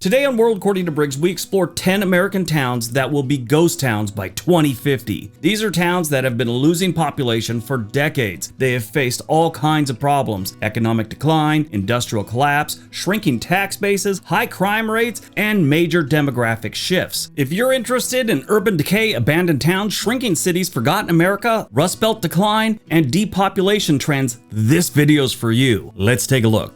Today on World According to Briggs, we explore 10 American towns that will be ghost towns by 2050. These are towns that have been losing population for decades. They have faced all kinds of problems: economic decline, industrial collapse, shrinking tax bases, high crime rates, and major demographic shifts. If you're interested in urban decay, abandoned towns, shrinking cities, forgotten America, Rust Belt decline, and depopulation trends, this video's for you. Let's take a look.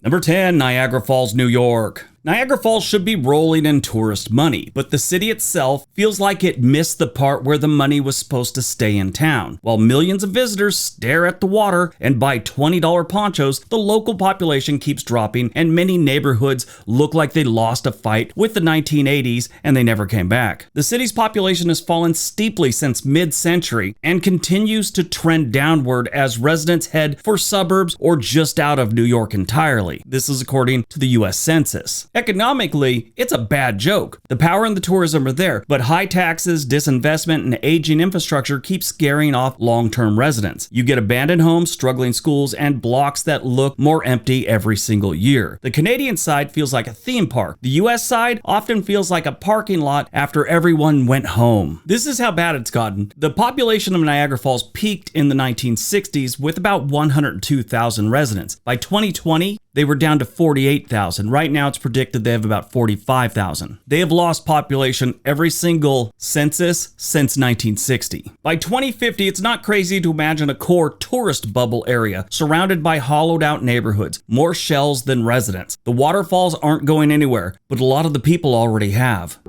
Number 10, Niagara Falls, New York. Niagara Falls should be rolling in tourist money, but the city itself feels like it missed the part where the money was supposed to stay in town. While millions of visitors stare at the water and buy $20 ponchos, the local population keeps dropping, and many neighborhoods look like they lost a fight with the 1980s and they never came back. The city's population has fallen steeply since mid-century and continues to trend downward as residents head for suburbs or just out of New York entirely. This is according to the US Census. Economically, it's a bad joke. The power and the tourism are there, but high taxes, disinvestment, and aging infrastructure keep scaring off long-term residents. You get abandoned homes, struggling schools, and blocks that look more empty every single year. The Canadian side feels like a theme park. The US side often feels like a parking lot after everyone went home. This is how bad it's gotten. The population of Niagara Falls peaked in the 1960s with about 102,000 residents. By 2020, they were down to 48,000. Right now, it's predicted they have about 45,000. They have lost population every single census since 1960. By 2050, it's not crazy to imagine a core tourist bubble area surrounded by hollowed out neighborhoods, more shells than residents. The waterfalls aren't going anywhere, but a lot of the people already have.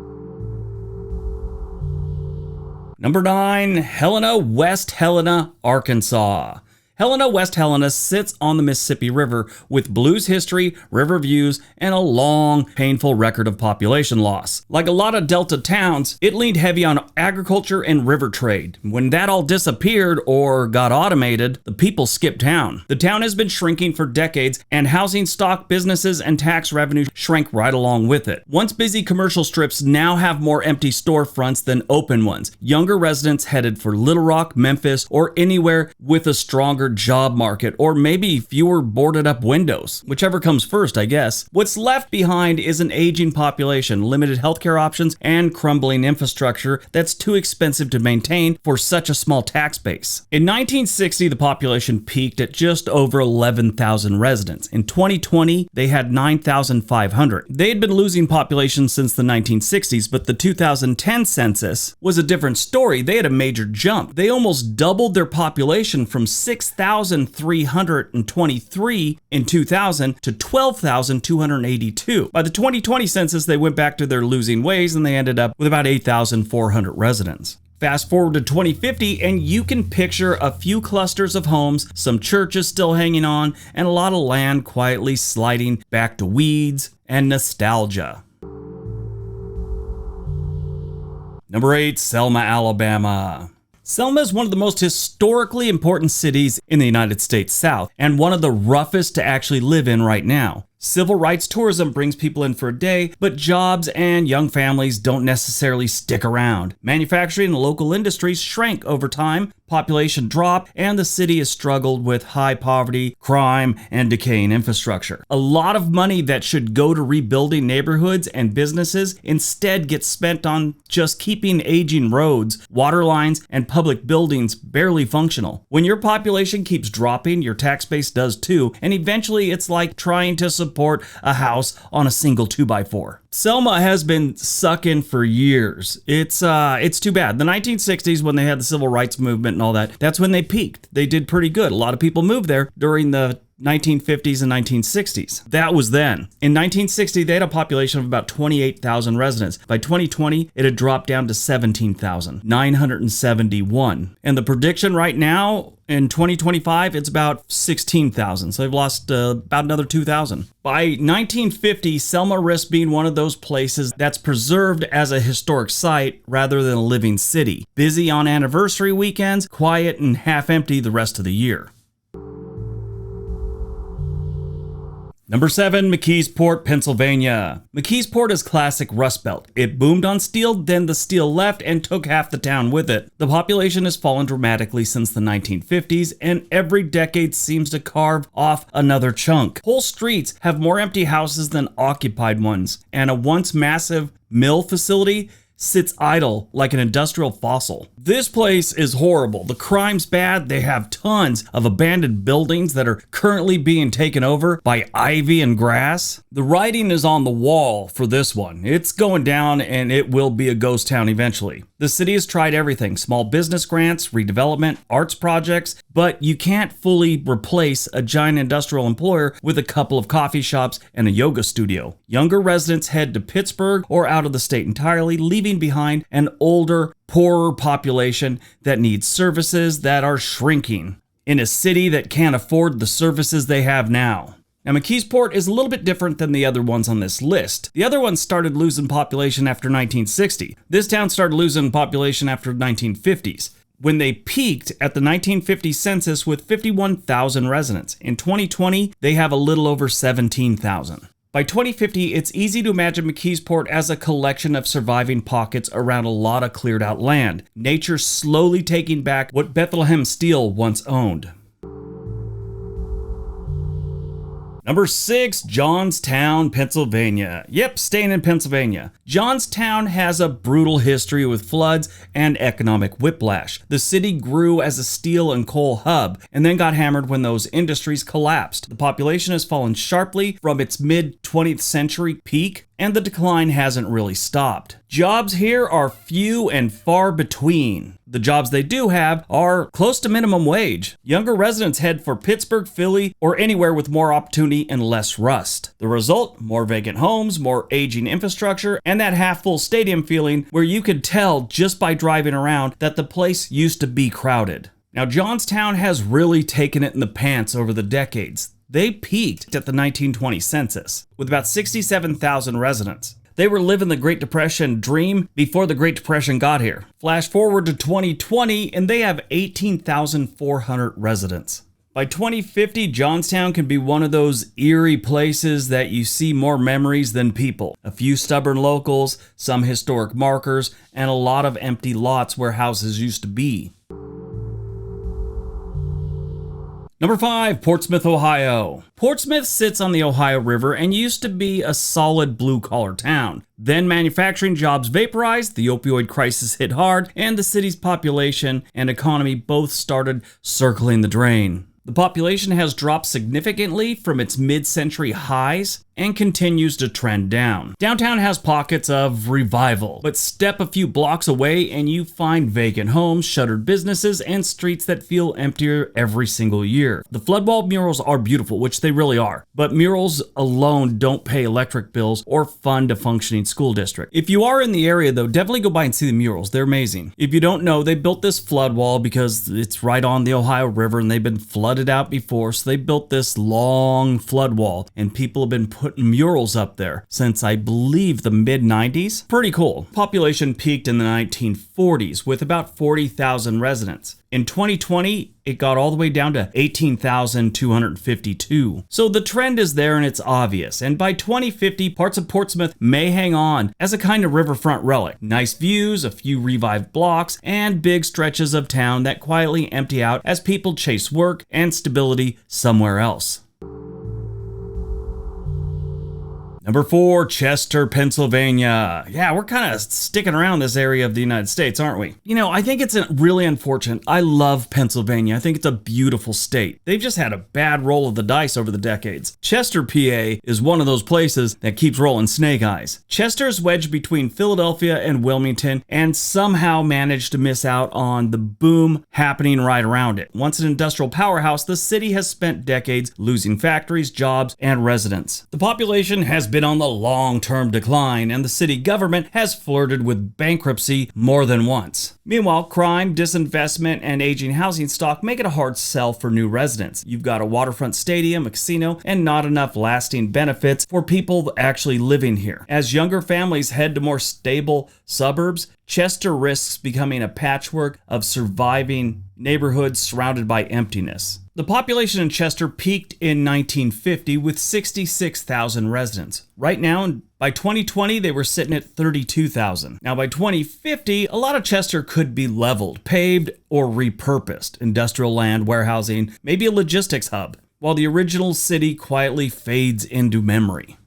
Number 9, Helena, West Helena, Arkansas. Helena, West Helena sits on the Mississippi River with blues history, river views, and a long, painful record of population loss. Like a lot of Delta towns, it leaned heavy on agriculture and river trade. When that all disappeared or got automated, the people skipped town. The town has been shrinking for decades, and housing stock, businesses, and tax revenue shrank right along with it. Once busy commercial strips now have more empty storefronts than open ones. Younger residents headed for Little Rock, Memphis, or anywhere with a stronger job market, or maybe fewer boarded up windows. Whichever comes first, I guess. What's left behind is an aging population, limited healthcare options, and crumbling infrastructure that's too expensive to maintain for such a small tax base. In 1960, the population peaked at just over 11,000 residents. In 2020, they had 9,500. They had been losing population since the 1960s, but the 2010 census was a different story. They had a major jump. They almost doubled their population from 6,323 in 2000 to 12,282. By the 2020 census, they went back to their losing ways and they ended up with about 8,400 residents. Fast forward to 2050 and you can picture a few clusters of homes, some churches still hanging on, and a lot of land quietly sliding back to weeds and nostalgia. Number 8, Selma, Alabama. Selma is one of the most historically important cities in the United States South, and one of the roughest to actually live in right now. Civil rights tourism brings people in for a day, but jobs and young families don't necessarily stick around. Manufacturing and local industries shrank over time, population dropped, and the city has struggled with high poverty, crime, and decaying infrastructure. A lot of money that should go to rebuilding neighborhoods and businesses instead gets spent on just keeping aging roads, water lines, and public buildings barely functional. When your population keeps dropping, your tax base does too, and eventually it's like trying to support a house on a single 2x4. Selma has been sucking for years. It's too bad. The 1960s, when they had the civil rights movement and all that, that's when they peaked. They did pretty good. A lot of people moved there during the 1950s and 1960s. That was then. In 1960, they had a population of about 28,000 residents. By 2020, it had dropped down to 17,971. And the prediction right now, in 2025, it's about 16,000. So they've lost about another 2,000. By 1950, Selma risks being one of those places that's preserved as a historic site rather than a living city. Busy on anniversary weekends, quiet and half empty the rest of the year. Number 7, McKeesport, Pennsylvania. McKeesport is classic Rust Belt. It boomed on steel, then the steel left and took half the town with it. The population has fallen dramatically since the 1950s, and every decade seems to carve off another chunk. Whole streets have more empty houses than occupied ones, and a once massive mill facility sits idle like an industrial fossil. This place is horrible. The crime's bad. They have tons of abandoned buildings that are currently being taken over by ivy and grass. The writing is on the wall for this one. It's going down and it will be a ghost town eventually. The city has tried everything: small business grants, redevelopment, arts projects, but you can't fully replace a giant industrial employer with a couple of coffee shops and a yoga studio. Younger residents head to Pittsburgh or out of the state entirely, leaving behind an older, poorer population that needs services that are shrinking in a city that can't afford the services they have now. Now, McKeesport is a little bit different than the other ones on this list. The other ones started losing population after 1960. This town started losing population after 1950s, when they peaked at the 1950 census with 51,000 residents. In 2020, they have a little over 17,000. By 2050, it's easy to imagine McKeesport as a collection of surviving pockets around a lot of cleared out land. Nature slowly taking back what Bethlehem Steel once owned. Number 6, Johnstown, Pennsylvania. Yep, staying in Pennsylvania. Johnstown has a brutal history with floods and economic whiplash. The city grew as a steel and coal hub and then got hammered when those industries collapsed. The population has fallen sharply from its mid-20th century peak, and the decline hasn't really stopped. Jobs here are few and far between. The jobs they do have are close to minimum wage. Younger residents head for Pittsburgh, Philly, or anywhere with more opportunity and less rust. The result? More vacant homes, more aging infrastructure, and that half-full stadium feeling where you could tell just by driving around that the place used to be crowded. Now, Johnstown has really taken it in the pants over the decades. They peaked at the 1920 census with about 67,000 residents. They were living the Great Depression dream before the Great Depression got here. Flash forward to 2020 and they have 18,400 residents. By 2050, Johnstown can be one of those eerie places that you see more memories than people. A few stubborn locals, some historic markers, and a lot of empty lots where houses used to be. Number 5, Portsmouth, Ohio. Portsmouth sits on the Ohio River and used to be a solid blue-collar town. Then manufacturing jobs vaporized, the opioid crisis hit hard, and the city's population and economy both started circling the drain. The population has dropped significantly from its mid-century highs and continues to trend down. Downtown has pockets of revival, but step a few blocks away and you find vacant homes, shuttered businesses, and streets that feel emptier every single year. The floodwall murals are beautiful, which they really are, but murals alone don't pay electric bills or fund a functioning school district. If you are in the area though, definitely go by and see the murals. They're amazing. If you don't know, they built this floodwall because it's right on the Ohio River and they've been flooded out before, so they built this long floodwall and people have been putting murals up there since I believe the mid-90s. Pretty cool. Population peaked in the 1940s with about 40,000 residents. In 2020, it got all the way down to 18,252. So the trend is there and it's obvious. And by 2050, parts of Portsmouth may hang on as a kind of riverfront relic. Nice views, a few revived blocks, and big stretches of town that quietly empty out as people chase work and stability somewhere else. Number 4, Chester, Pennsylvania. Yeah, we're kind of sticking around this area of the United States, aren't we? You know, I think it's really unfortunate. I love Pennsylvania. I think it's a beautiful state. They've just had a bad roll of the dice over the decades. Chester, PA is one of those places that keeps rolling snake eyes. Chester's wedged between Philadelphia and Wilmington and somehow managed to miss out on the boom happening right around it. Once an industrial powerhouse, the city has spent decades losing factories, jobs, and residents. The population has been on the long-term decline, and the city government has flirted with bankruptcy more than once. Meanwhile, crime, disinvestment, and aging housing stock make it a hard sell for new residents. You've got a waterfront stadium, a casino, and not enough lasting benefits for people actually living here. As younger families head to more stable suburbs, Chester risks becoming a patchwork of surviving neighborhoods surrounded by emptiness. The population in Chester peaked in 1950 with 66,000 residents. Right now, by 2020, they were sitting at 32,000. Now, by 2050, a lot of Chester could be leveled, paved, or repurposed. Industrial land, warehousing, maybe a logistics hub, while the original city quietly fades into memory.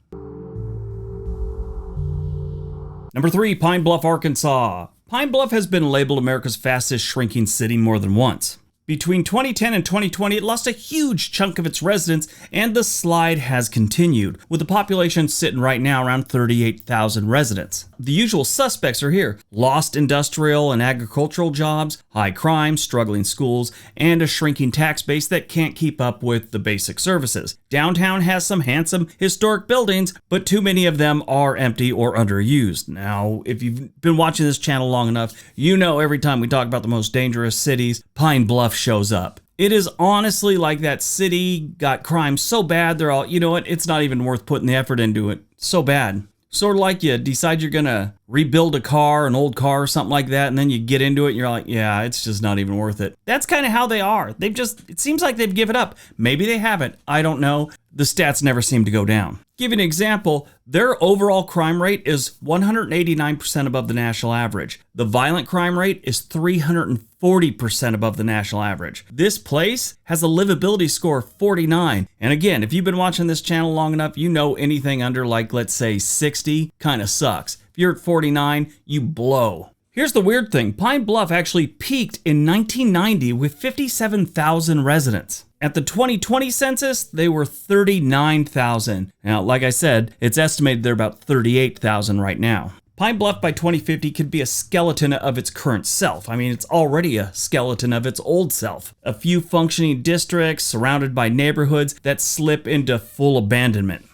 Number 3, Pine Bluff, Arkansas. Pine Bluff has been labeled America's fastest shrinking city more than once. Between 2010 and 2020, it lost a huge chunk of its residents, and the slide has continued, with the population sitting right now around 38,000 residents. The usual suspects are here: lost industrial and agricultural jobs, high crime, struggling schools, and a shrinking tax base that can't keep up with the basic services. Downtown has some handsome historic buildings, but too many of them are empty or underused. Now, if you've been watching this channel long enough, you know every time we talk about the most dangerous cities, Pine Bluff shows up. It is honestly like that city got crime so bad, they're all, you know what, it's not even worth putting the effort into it. So bad. Sort of like you decide you're gonna rebuild a car, an old car or something like that, and then you get into it and you're like, yeah, it's just not even worth it. That's kind of how they are. It seems like they've given up. Maybe they haven't. I don't know. The stats never seem to go down. Give you an example, their overall crime rate is 189% above the national average. The violent crime rate is 340% above the national average. This place has a livability score of 49. And again, if you've been watching this channel long enough, you know anything under, like, let's say 60 kind of sucks. If you're at 49, you blow. Here's the weird thing. Pine Bluff actually peaked in 1990 with 57,000 residents. At the 2020 census, they were 39,000. Now, like I said, it's estimated they're about 38,000 right now. Pine Bluff by 2050 could be a skeleton of its current self. I mean, it's already a skeleton of its old self. A few functioning districts surrounded by neighborhoods that slip into full abandonment.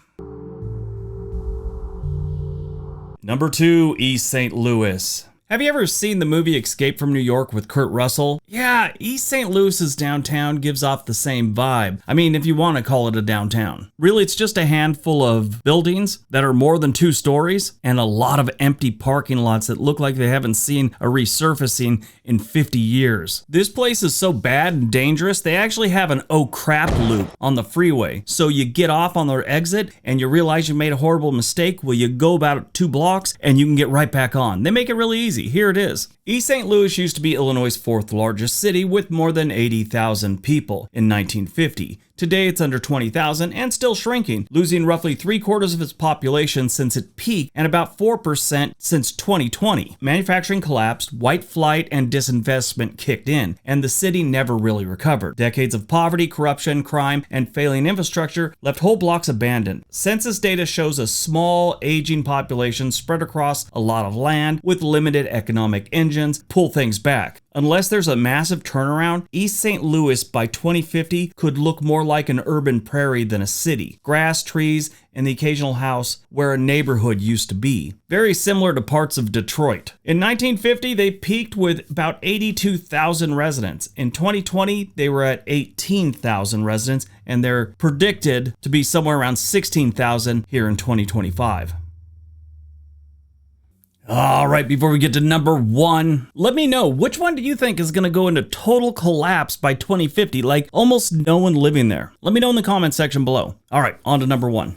Number 2, East St. Louis. Have you ever seen the movie Escape from New York with Kurt Russell? Yeah, East St. Louis's downtown gives off the same vibe. I mean, if you want to call it a downtown. Really, it's just a handful of buildings that are more than 2 stories and a lot of empty parking lots that look like they haven't seen a resurfacing in 50 years. This place is so bad and dangerous, they actually have an oh crap loop on the freeway. So you get off on their exit and you realize you made a horrible mistake. Well, you go about 2 blocks and you can get right back on. They make it really easy. Here it is. East St. Louis used to be Illinois' 4th largest city with more than 80,000 people in 1950. Today it's under 20,000 and still shrinking, losing roughly 3/4 of its population since it peaked and about 4% since 2020. Manufacturing collapsed, white flight and disinvestment kicked in, and the city never really recovered. Decades of poverty, corruption, crime, and failing infrastructure left whole blocks abandoned. Census data shows a small, aging population spread across a lot of land with limited economic engines pull things back. Unless there's a massive turnaround, East St. Louis by 2050 could look more like an urban prairie than a city. Grass, trees, and the occasional house where a neighborhood used to be. Very similar to parts of Detroit. In 1950, they peaked with about 82,000 residents. In 2020, they were at 18,000 residents, and they're predicted to be somewhere around 16,000 here in 2025. All right, before we get to number 1, let me know, which one do you think is going to go into total collapse by 2050, like almost no one living there? Let me know in the comment section below. All right, on to number 1.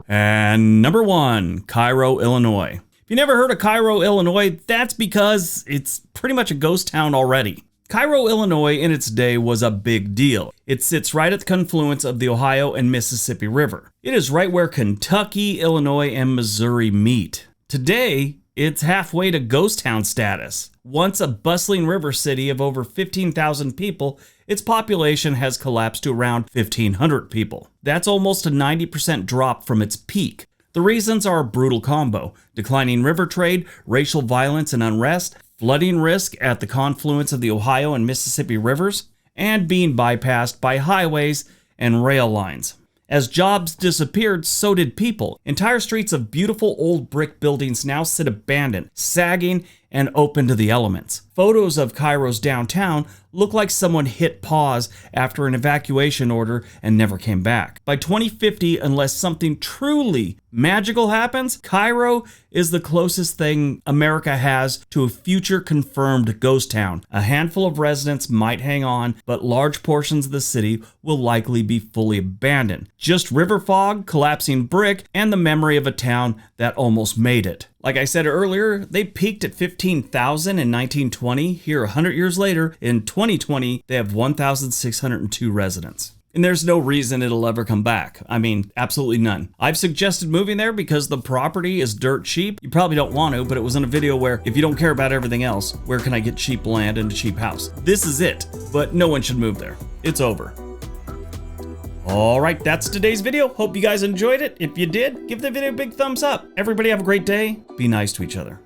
And number 1, Cairo, Illinois. If you never heard of Cairo, Illinois, that's because it's pretty much a ghost town already. Cairo, Illinois in its day was a big deal. It sits right at the confluence of the Ohio and Mississippi River. It is right where Kentucky, Illinois, and Missouri meet. Today, it's halfway to ghost town status. Once a bustling river city of over 15,000 people, its population has collapsed to around 1,500 people. That's almost a 90% drop from its peak. The reasons are a brutal combo: declining river trade, racial violence and unrest, flooding risk at the confluence of the Ohio and Mississippi rivers, and being bypassed by highways and rail lines. As jobs disappeared, so did people. Entire streets of beautiful old brick buildings now sit abandoned, sagging, and open to the elements. Photos of Cairo's downtown look like someone hit pause after an evacuation order and never came back. By 2050, unless something truly magical happens, Cairo is the closest thing America has to a future confirmed ghost town. A handful of residents might hang on, but large portions of the city will likely be fully abandoned. Just river fog, collapsing brick, and the memory of a town that almost made it. Like I said earlier, they peaked at 15,000 in 1920. Here, 100 years later, in 2020, they have 1,602 residents. And there's no reason it'll ever come back. I mean, absolutely none. I've suggested moving there because the property is dirt cheap. You probably don't want to, but it was in a video where if you don't care about everything else, where can I get cheap land and a cheap house? This is it, but no one should move there. It's over. All right, that's today's video. Hope you guys enjoyed it. If you did, give the video a big thumbs up. Everybody have a great day. Be nice to each other.